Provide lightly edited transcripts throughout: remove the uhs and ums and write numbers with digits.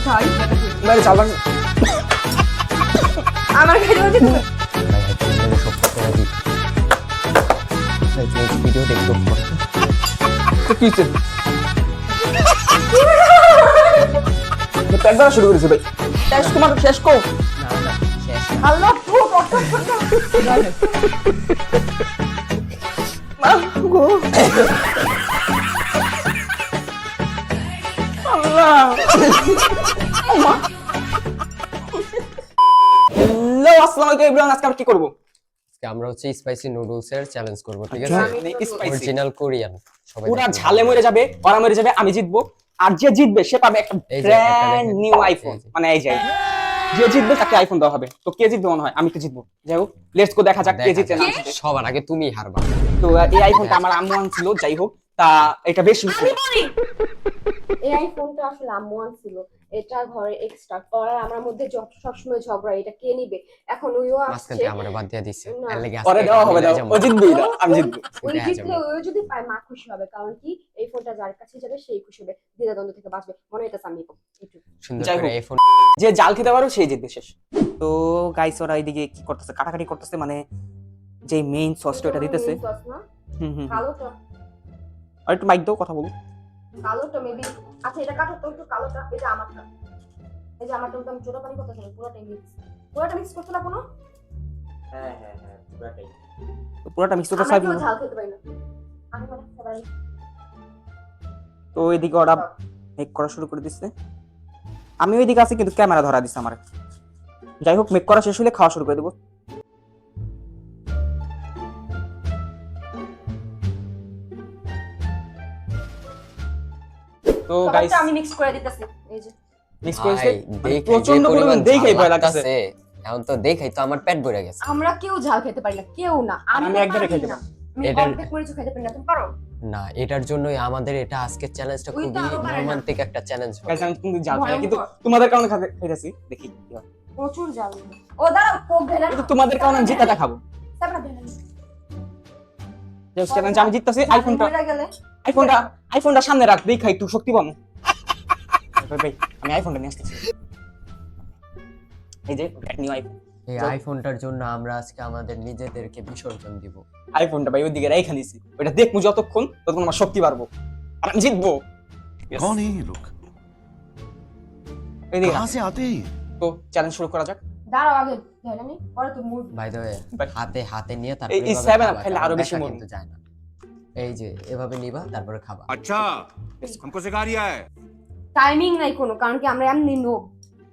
খাই বাইরে চালান আমার খেতে হচ্ছে তুমি ভিডিও দেখতে তো কি হচ্ছে একবার শুরু করেছে ভাই শেষ তোমার শেষ কো না না শেষ আল্লাহ পুরো কষ্ট আল্লাহ হ্যালো আসসালামু আলাইকুম এভরিওয়ান আজকে আমরা কি করব আজকে আমরা হচ্ছে স্পাইসি নুডলস এর চ্যালেঞ্জ করব ঠিক আচ্ছা, আছে স্পাইসি অরিজিনাল কোরিয়ান সবাই পুরা দেখতে ঝালে মরে যাবে ওরা মরে যাবে আমি জিতবো আর যে জিতবে সে পাবে একটা এই যে, একটা ব্র্যান্ড দেখেন। নিউ আইফোন এই যে। মানে এই যে যে জিতবে তাকে আইফোন দেওয়া হবে তো কে জিতবে মনে হয় আমি তো জিতবো যাই হোক লেটস গো দেখা যাক কে জিতে না জিতে। সবার আগে তুমি হারবা তো এই আইফোনটা আমার আম্মু আনছিল যাই হোক তা এটা বেশ এই আইফোনটা আসলে আম্মু আনছিল এটা ঘরে এক্সট্রা করার আমার মধ্যে সবসময় ঝগড়া এটা কে নিবে এখন ওইও মাঝখান আসছে থেকে আমারে বাদ দিয়ে দিছে না। এর লাগি পরে দেওয়া হবে দাও ও জিতবে না আমি জিতবো ওই দেখা জিতলে যাবে। ওই যদি পায় মা খুশি হবে কারণ কি এই ফোনটা যার কাছে যাবে সেই খুশি হবে দ্বিধাদ্বন্দ্ব থেকে বাঁচবে মনে হইতেছে আমি নিবো একটু সুন্দর যাই করে হোক। এই ফোন যে জাল খেতে পারো সেই জিতবে শেষ তো গাইস ওরা এইদিকে কি করতেছে কাটাকাটি করতেছে মানে যে মেইন সসটা এটা দিতেছে সস না হুম হুম কালোটা আর একটু মাইক দাও কথা বলো কালোটা মেবি আচ্ছা এটা কাটো তো একটু কালোটা এটা আমারটা এই যে আমারটা তো আমি জোড়া পানি করতেছি পুরোটা মিক্স করতে না কোনো তো পুরোটা মিক্স করতে আমরা চাই কেউ ঝাল খেতে পারি না আমি মানে সবাই তো এদিকে ওরা মেক করা শুরু করে দিচ্ছে আমি ওইদিকে আছি কিন্তু ক্যামেরা ধরা দিচ্ছে আমার যাই হোক মেক করা শেষ হলে খাওয়া শুরু করে দেবো তো গাইস আমি মিক্স করে দিতেছি এই যে মিক্স করেছে ভাই, দেখে যে প্রচন্ড পরিমাণ পরিমাণ দেখেই ঝাল ভয় লাগতেছে লাগতাছে, এখন তো দেখাই তো আমার পেট ভরে গেছে আমরা কেউ ঝাল খেতে পারি না কেউ না আমি তো একবারে পারি খেতে না। পারি। আমি এটার- অর্ধেক মরিচ খেতে পারি না তুমি পারো না এটার জন্যই আমাদের এটা আজকের চ্যালেঞ্জটা ওই তো খুবই আরো পারে না। রোমান্টিক একটা চ্যালেঞ্জ গাইস হবে আমি কিন্তু জাল খাই না, ভয়ঙ্কর। কিন্তু তোমাদের কারণে খাইতেছি দেখি কি হয়। প্রচুর ঝাল ও দাঁড়াও কোক ঢেলে কিন্তু তোমাদের কারণে আমি জিতাটা খাবো তারপরে ঢেলে যে চ্যালেঞ্জ আমি জিততেছি আইফোনটা গেলে আইফোনটা সামনে রাখ দেই খাই একটু শক্তি পাবো ভাই আমি আইফোনটা নিয়ে আসতেছি এই যে নিউ আইফোন এই আইফোনটার জন্য আমরা আজকে আমাদের নিজেদেরকে বিসর্জন দিব আইফোনটা ভাই ওইদিকে রেখে দিছি ওটা দেখবো যতক্ষণ ততক্ষণ আমার শক্তি বাড়বো আর আমি জিতবো Yes. कौन है ये लोग এইদিকে कहाँ से आते हैं ये? তো চ্যালেঞ্জ শুরু করা যাক দাঁড়াও আগে ঢেলে নি পরে তো mood by the way But হাতে হাতে নিয়ে তারপর এই এভাবে seven up খাবা, খেলে কারণ আরো বেশি দেখা মজা। কিন্তু যায় না এই যে এভাবে নিবা তারপরে খাবা अच्छा हमको सिखा रिया है টাইমিং নাই কোনো কারণ কি আমরা এমনি নোব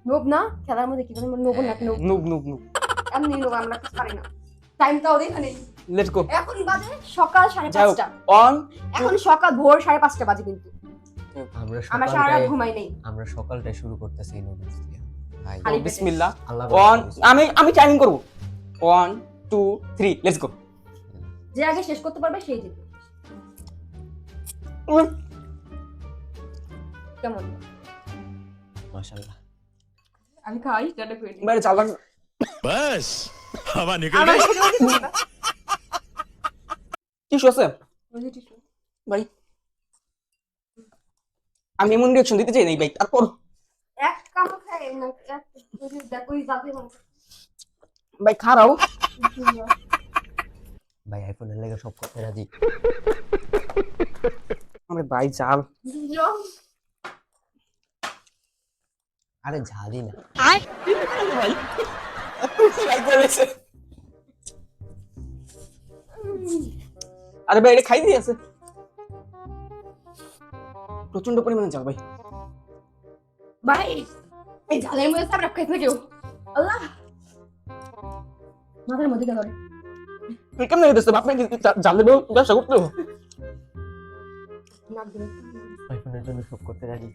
নোব না খেলার মধ্যে কি করে নোব না নোব নুব নুব নুব এমনি নোব আমরা কিছু পারি না টাইমটাও দেখে নেই লেটস গো এখন বাজে সকাল যাও 5:30 অন এখন সকাল ভোর 5:30 বাজে কিন্তু আমরা আমরা সারা রাত সকালটায় ঘুমাই নেই আমরা সকালটায় শুরু করতেছি নুডলস দিয়ে ভাই খালি পেটে। বিসমিল্লাহ আল্লাহ অন আমি টাইমিং করব 1 2 3 লেটস গো যে আগে শেষ করতে পারবে সেই জিতবে কেমন মাশাআল্লাহ আমি খাই যেটা করে দিই বাইরে চালান बस हवा निकल আমার गई খেতে হবে না কি আছে ভাই আমি এমন রিঅ্যাকশন দিতে চাই নাই ভাই তারপর এক কামড় খাই না এক দেখো এই যাবে ভাই খারাও ভাই আইফোনের লেগে সব করতে রাজি আরে ভাই চাল আরে ঝালি না ভাই ট্রাই করেছে আরে ভাই এটা খাই দিয়েছে প্রচন্ড পরিমাণে চাল ভাই ভাই এই ঝালের মধ্যে সাবরা খাইতে কেউ আল্লাহ মাথার মধ্যে ধরে তুই কেমন হইতেছে বাপ নাকি জাল দেবো ব্যবসা করতে হবে নাক ধরে আইফোনের জন্য সব করতে রাজি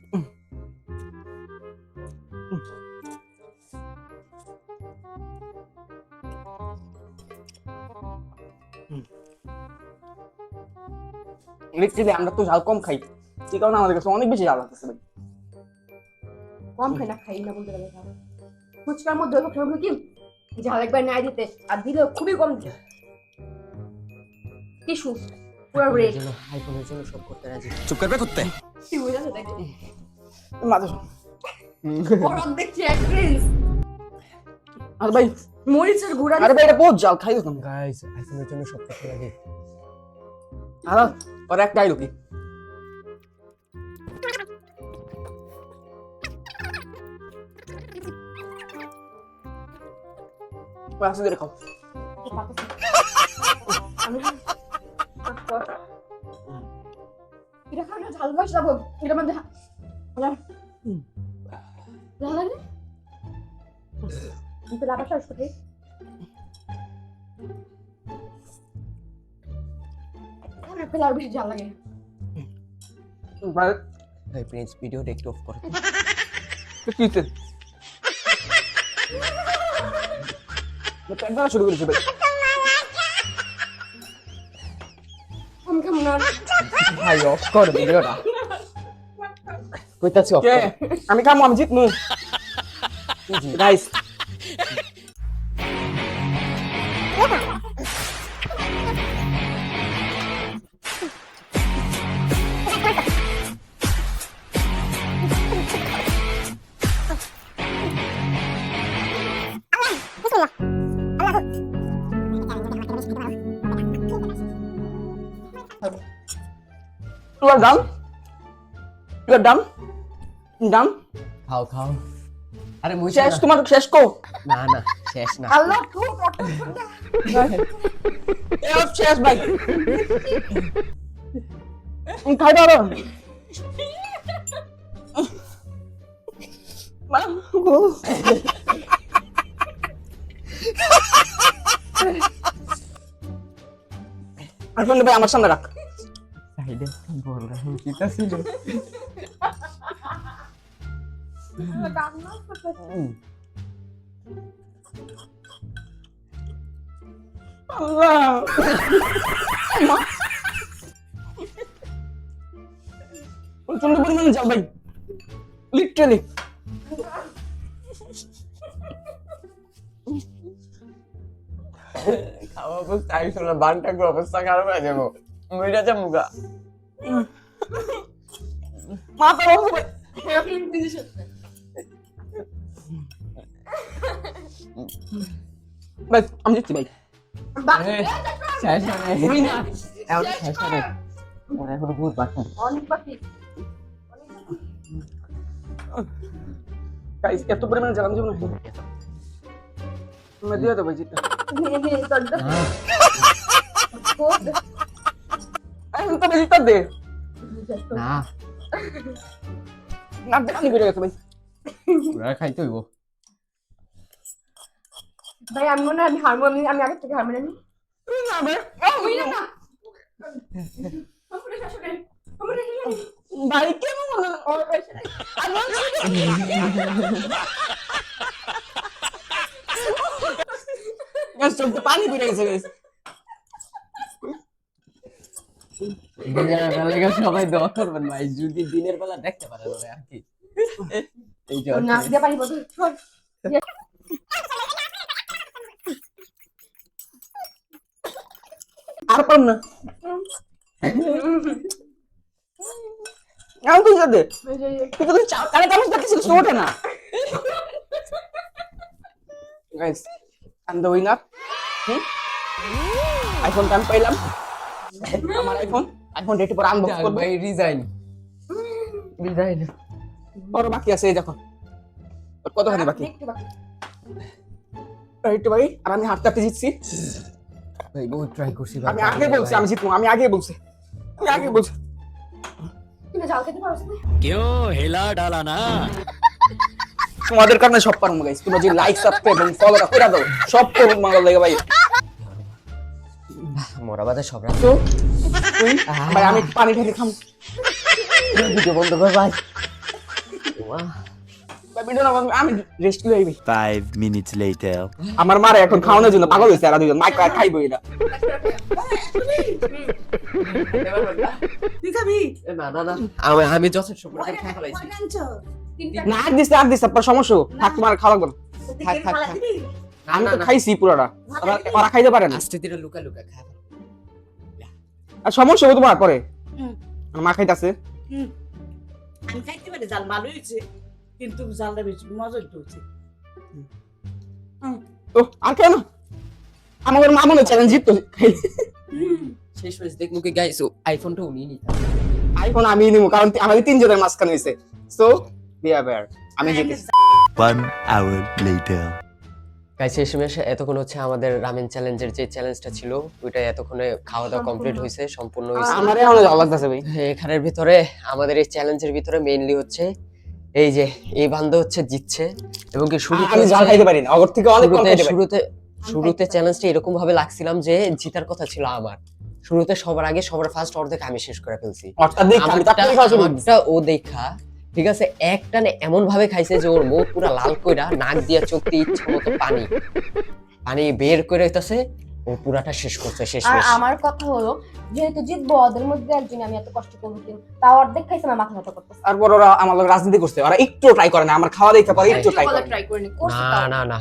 লিটারালি আমরা তো ঝাল কম খাই এই কারণে আমাদের কাছে অনেক বেশি ঝাল লাগতেছে ভাই কম খাই না খাই না বলতে গেলে ফুচকার মধ্যে সবসময় কি ঝাল একবার নাই দিতে আর দিলেও খুবই কম দিতে টিস্যু পুরো রেড আইফোনের জন্য সব করতে রাজি चुप कर बे कुत्ते কি হয়ে যাচ্ছে দেখো মাঝে বরফ দেখছি এক প্রিন্স আরে ভাই, মরিচের গুঁড়া আরে ভাই এটা বহুত জাল, খাই দিতাম। গাইস আইফোনের জন্য সব কিছু লাগে। আরে ওর একটা আইলো কি? পাশে দিয়ে খাও। এটা খাওয়া ঝাল বাস যাবো এটা মধ্যে ঝাল লাগে কিন্তু লাভা চাষ করতে পেলে আর বেশি ঝাল লাগে ভাই ভাই প্রিন্স ভিডিওটা একটু অফ করো। কি হচ্ছে? পেট ব্যথা শুরু করেছে ভাই। আমি কেমন আর ভাই অফ কর ভিডিওটা। কইতাছি অফ কে? কর। আমি কামো, আমি জিতমু। Guys You are done? You are done? Done? খাও খাও। আরে মুই শেষ, তোমার শেষ কো? না না শেষ না। আল্লাহ খুব এ শেষ ভাই। খাই দাও। আর ভাই আমার সামনে রাখ। সাইডে বল রাখুন কিটা ছিল। আল্লাহ প্রচন্ড পরিমাণে যাও ভাই, লিটারালি। খাওয়া অবস্থা আইসো না বানটা করে অবস্থা খারাপ হয়ে যাবো। মইরা যা মুগা। মাথা বন্ধ ভাই। ভাই আমি জিতছি ভাই। শেষ না। তুই না। এখন শেষ না। ওরা এখন বহুত বাকি। অনেক বাকি গাইস এত পরিমাণে জ্বালাম জীবন मैं दिया तो भाई जीता अरे तो जीता दे না ना दे नहीं करेगा तो भाई ওরা খাইতে হইব। ভাই আমি মনে হয় আমি হারমো আমি আগে থেকে হারমো জানি ना भाई না भाई क्या बोल बस सब तो पानी पी रहे हैं गाइस দিনের বেলা সবাই দোয়া করবেন ভাই যদি দিনের বেলা দেখতে পারেন ওরে আর কি। এই যে না দিয়ে পানি বদল চল আর পারম না আমি তুই দে তুই তো চাও আরে কামস দেখছিস কিছু ওঠে না guys I am the winner iPhone time পাইলাম আমার আইফোন ডেট পর আনবক্স করব ভাই রিজাইন আর বাকি আছে এই দেখো আর কতখানি বাকি একটু বাকি রাইট ভাই আর আমি হাতটা জিতছি ভাই বহুত ট্রাই করছি ভাই। আমি আগে বলছি আমি জিতবো আমি আগে বলছি তুমি জাল খেতে পারছ না क्यों हिला डाला ना তোমাদের কারণে সব পারবো গাইস তোমরা যে লাইক সাবস্ক্রাইব এবং ফলোটা করে দাও সব করব মাঙ্গল লাগে ভাই মোরা বাদে সব রাখ। তো ভাই আমি পানি ঢেলে খাম ভিডিও বন্ধ কর ভাই। ওয়া ভাই ভিডিও না আমি রেস্ট লই আইবি 5 minutes later আমার মারে এখন খাওয়ানোর জন্য পাগল হইছে আর দুইজন মাইক খাইবো এটা তুই খাবি না না না আমি যথেষ্ট পরিমাণে খাই ফেলাইছি। না আর দিস আপনার সমস্যা থাক তোমার খাওয়া লাগবে না। থাক থাক থাক। আমি তো খাইছি পুরোটা ওরা খাইতে পারে না আস্তে ধীরে লুকা লুকা খা। আর সমস্যা হবে তোমার পরে আমার মা খাইতাছে আমি খাইতে পারি জাল ভালো হয়েছে কিন্তু জালটা বেশি মজা হচ্ছে। তো আর কেন আমাদের মা মনে চ্যালেঞ্জ জিততো শেষ মেশ দেখবো কি গাইস আইফোনটা উনি নিতে আইফোন আমি নিবো কারণ আমাদের তিনজনের মাঝখানে হয়েছে সো বি অ্যাওয়্যার আমি জিতেছি 1 hour later. গাইস শেষ মেশ এতক্ষণ হচ্ছে আমাদের রামেন চ্যালেঞ্জের যে চ্যালেঞ্জটা ছিল ওইটা এতক্ষণে খাওয়া দাওয়া কমপ্লিট হয়েছে সম্পূর্ণ হয়েছে আমারে এখনো ভালো লাগতেছে ভাই এখানের ভিতরে আমাদের এই চ্যালেঞ্জের ভিতরে মেইনলি হচ্ছে এই যে এই বান্ধব হচ্ছে জিতছে এবং কি শুরুতে আমি জাল খাইতে পারি না অগর থেকে অনেক কম খাইতে পারি শুরুতে চ্যালেঞ্জটা এরকম ভাবে লাগছিলাম যে জিতার কথা ছিল আমার শুরুতে সবার আগে সবার ফার্স্ট অর্ধেক আমি শেষ করে ফেলছি অর্থাৎ দেখ আমি তাড়াতাড়ি খাওয়া শুরু করছি। আমারটা ও দেখা ঠিক আছে এক টানে এমন ভাবে খাইছে যে ওর মুখ পুরো লাল কইরা নাক দিয়া চোখ দিয়ে ইচ্ছা মতো পানি বের করে হইতাছে ও পুরাটা শেষ করছে শেষ আর মেশ আমার কথা হলো যেহেতু জিতবো ওদের মধ্যে একজন আমি এত কষ্ট করবো কিন্তু তাও অর্ধেক খাইছে আমার মাথা ব্যথা করতেছে। তারপর ওরা আমার লগে রাজনীতি করছে ওরা একটু ট্রাই করে না আমার খাওয়া দেখতে পারে একটু ট্রাই করে ট্রাই করিনি করছি না তাও। না না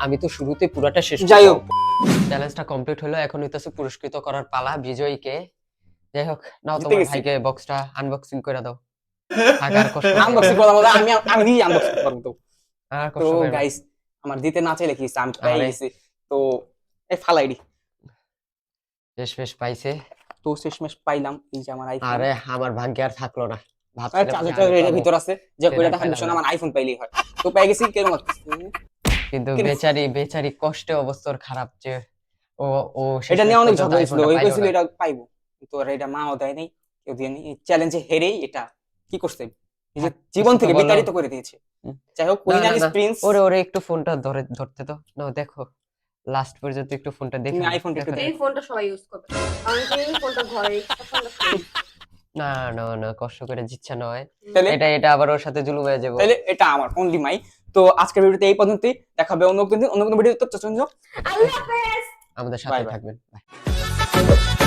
আমি তো শুরুতে পুরাটা শেষ যাই হোক চ্যালেঞ্জটা কমপ্লিট হলো এখন হইতাছে পুরস্কৃত করার পালা বিজয়ীকে যাই হোক নাও জিতে তোমার গেছি। ভাইকে বক্সটা আনবক্সিং করে দাও আর কষ্ট আনবক্সিং করলাম আমি নিজে আনবক্সিং করব তো আর তো কষ্ট করবে না। গাইস আমার দিতে না চাইলে কি আমি পেয়ে আরে। গেছি তো এই ফালাইডি শেষ পাইছে তো শেষমেশ পাইলাম এই যে আমার আইফোন আরে আমার ভাগ্যে আর থাকলো না আর ভাবছিলাম যে চার্জারটা আমি এর পাবো। ভিতর আছে যে কইরা সেটা দেখার বিষয় না পাইলাম আমার আইফোন পাইলেই হয় তো পেয়ে গেছি কেমন কিন্তু কিন্তু- বেচারি কষ্টে অবস্থার খারাপ যে ও ও শেষ এটা নিয়ে অনেক পর্যন্ত ঝগড়া হয়েছিল iPhone-টা ওই পাইলো কইছিল না। এটা পাইবো কিন্তু ওরা এটা মাও দেয় নাই কেউ দিয়ে নেই চ্যালেঞ্জে হেরেই এটা কি করছে নিজের জীবন কিছু তো থেকে বলো। বিতাড়িত করে দিয়েছে হুম। যাই হোক না, কুইন না, না, প্রিন্স ওরে একটু ফোনটা ধরতে তো না দেখো লাস্ট পর্যন্ত একটু ফোনটা দেখে তুমি নাও। আইফোনটা একটু দেখো। এই ফোনটা সবাই ইউজ করবে আমি তো এই ফোনটা ঘরে না না না কষ্ট করে জিতছে নয় তাহলে এটা আবার ওর সাথে জুলুম হয়ে যাবো তাহলে এটা আমার অনলি মাই তো আজকের ভিডিওতে এই পর্যন্তই দেখাবে অন্য কোনো ভিডিওতে আল্লাহ হাফেজ। আমাদের Bye সাথে bye. থাকবেন Bye.